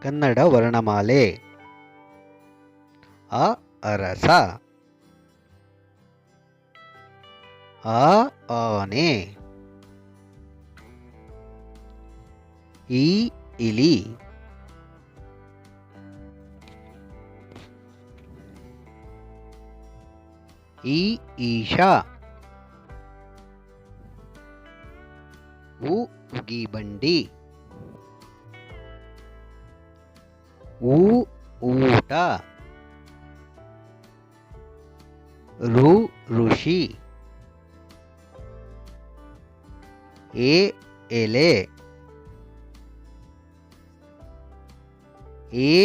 ಕನ್ನಡ ವರ್ಣಮಾಲೆ. ಅ ಅರಸ, ಆ ಆನೆ, ಈ ಇಲಿ, ಈ ಈಶಾ, ಉ ಉಗಿಬಂಡಿ, ಊ ಊಟ, ಋ ಋಷಿ, ಎ ಎಲೆ, ಎ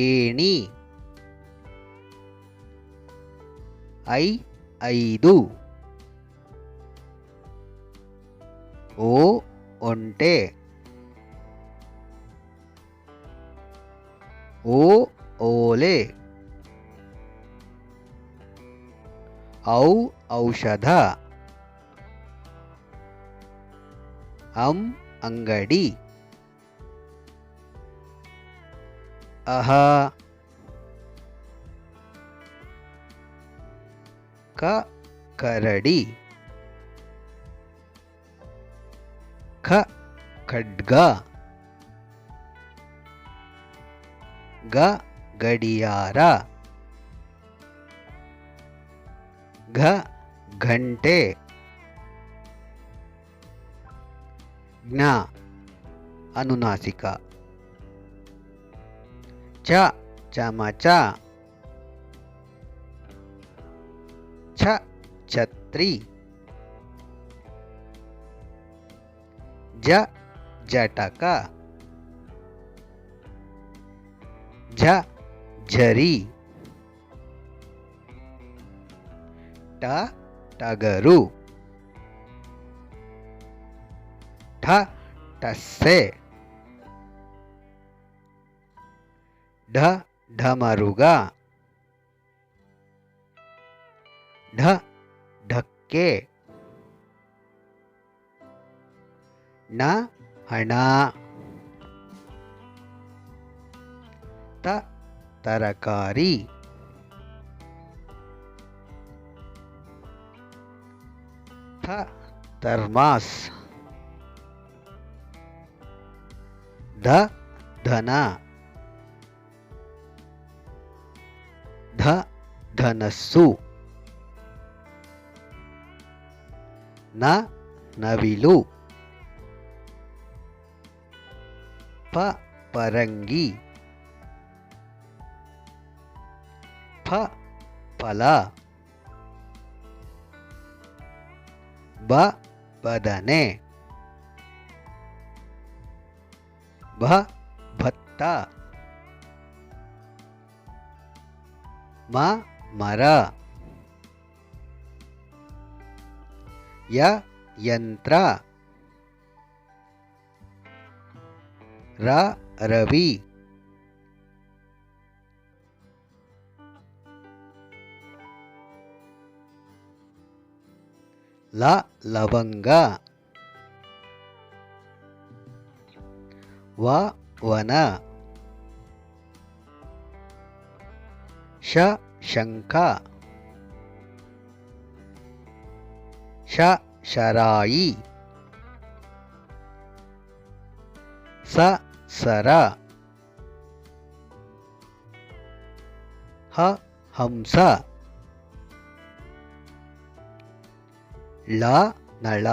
ಏಣಿ, ಐ ಐದು, ಓ ಒಂಟೆ, ಓ ಓಲೆ, ಔ ಔಷಧ, ಅಂಗಡಿ, ಅಹ ಕರಡಿ, ಖಡ್ಗ, ಗಡಿಯಾರ, ಘಂಟೆ, ಜ್ಞ ಅನುನಾಸಿಕ, ಚಮಚ, ಛತ್ರಿ, ಜಟಕ, ಝರಿ, ಟಗರು, ಟಸ್ಸೆ, ಢಮರುಗ, ಢಕ್ಕೆ, ಹಣ, ತರಕಾರಿ, ಥರ್ಮಾಸ್, ಧನ, ಧನಸ್ಸು, ನವಿಲು, ಪರಂಗಿ, ಫಲ, ಬದನೆ, ಭತ್ತ, ಮರ, ಯಂತ್ರ, ರವಿ, ಲವಂಗ, ವನ, ಶಂಖ, ಶರಾಯಿ, ಸರ, ಹಂಸ, ನಳ,